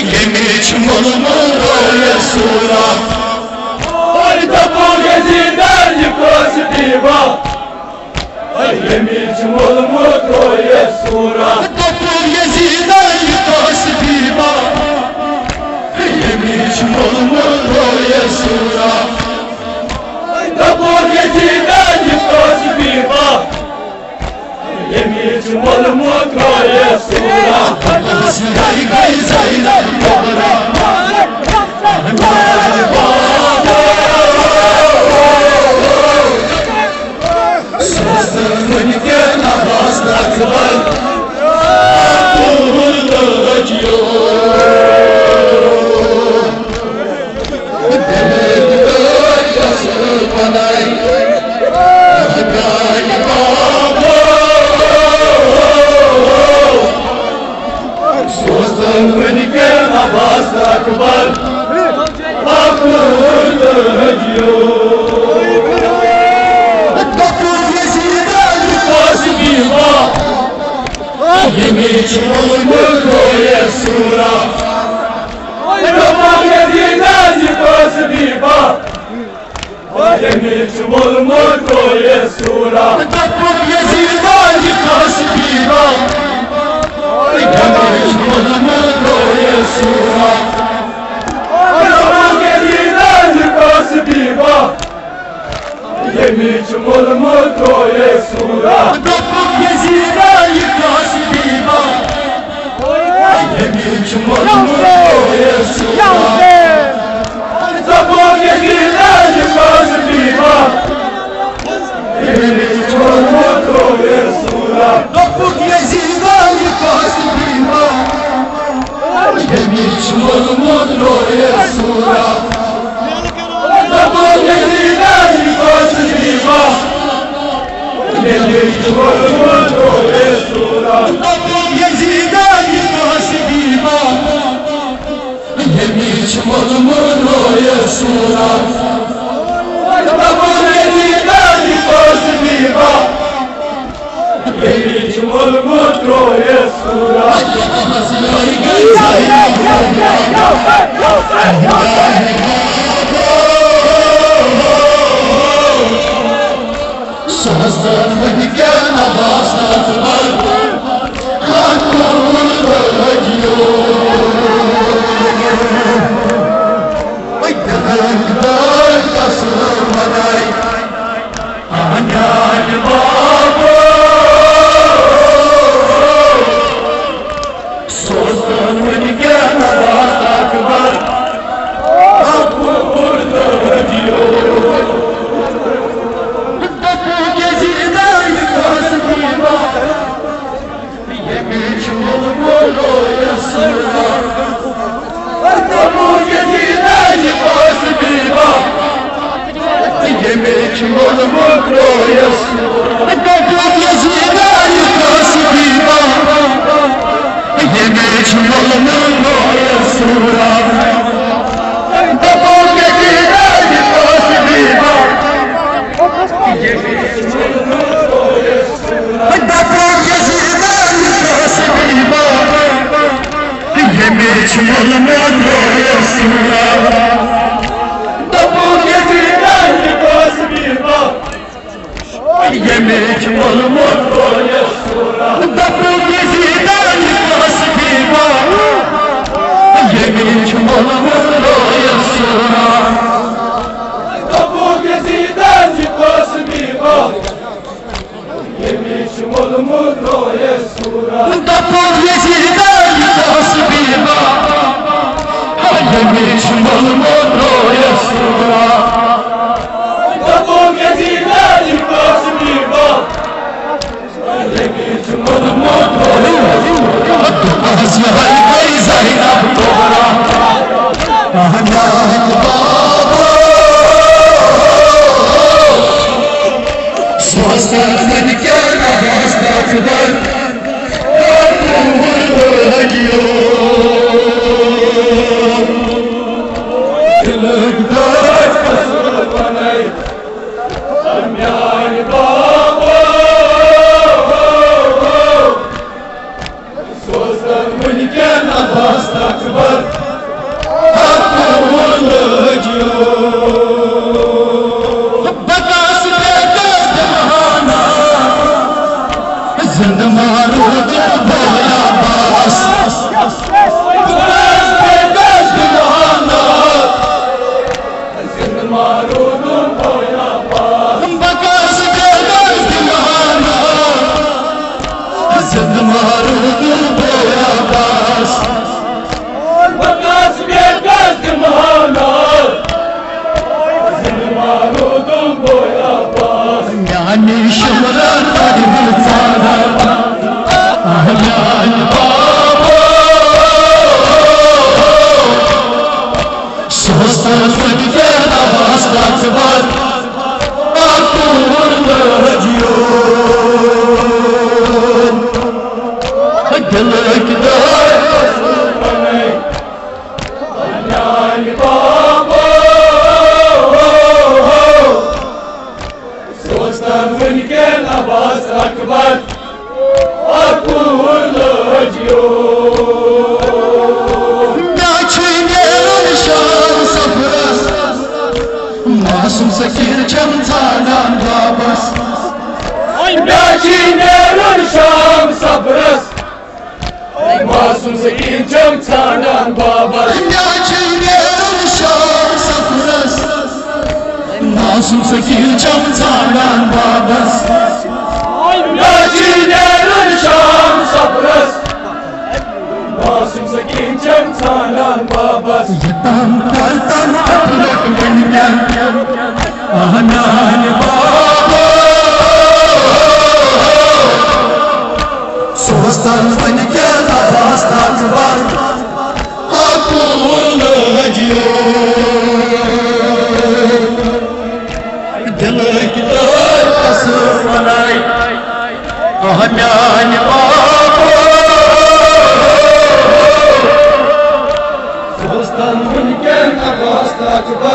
يميش مضمون يسورا تبو يزيدان يكوس ديبا يميش مضمون يسورا تبو يزيدان يكوس ديبا يميش مضمون يسورا تبو يزيدان يكوس ديبا يميش مضمون يسورا زي زينب الكبرى من كان راس اكبر طول الجيوب يصير بناي قال بابا من كان راس اكبر طول الجيوب يميش مضمون يسورا تبو يزيدان يكوس ديبا يميش مضمون يسورا تبو يزيدان يكوس ديبا يميش مضمون يسورا تبو يزيدان يكوس ديبا يميش مضمون يسورا تبو يزيدان يكوس ديبا يميش مضمون يسورا تبو يزيدان يكوس ديبا يميش مضمون يسورا تبو يزيدان يكوس ديبا يميش مضمون يسورا تبو يزيدان يكوس ديبا يميش مضمون يسورا تبو يزيدان يكوس ديبا يميش مضمون يسورا تبو يزيدان يكوس ديبا يميش مضمون يسورا صدر من كان باص اكبر طول الجيوب ويتذكر قصر مداي انا البابا صدر من كان باص اكبر طول الجيوب تبو يزيدان يكوس ديبا يميش مضمون يسورا تبو يزيدان يكوس ديبا يميش مضمون يسورا تبو يزيدان يكوس ديبا يميش مضمون يسورا تبو يزيدان يكوس ديبا يميش مضمون يسورا تبو يزيدان يكوس ديبا يميش مضمون يسورا تبو يزيدان يكوس ديبا يميش مضمون يسورا تبو يزيدان يكوس ديبا يميش مضمون يسورا تبو يزيدان يكوس ديبا يميش مضمون يسورا تبو يزيدان يكوس ديبا يميش مضمون يسورا تبو يزيدان يكوس ديبا يميش مضمون Masum ke nabas takbar Akul hacyon Gelek dar Anyal baba Dostan vınken Abbas akbar Akul hacyon Naçiner şan safras Masum sakir çamtanan babas Naçiner şam sabras Masum zekin çamtanan babas Naçiner şan safras Masum sakir çamtanan babas Naçiner şam sabras Masum zekin çamtanan babas Yatan kaltan aklak bengen Ahanan baba Sostan bengen Abbas takbar Akul hacyon Gelek dar kasır malay Ahanan baba Dostan vınken Abbas takbar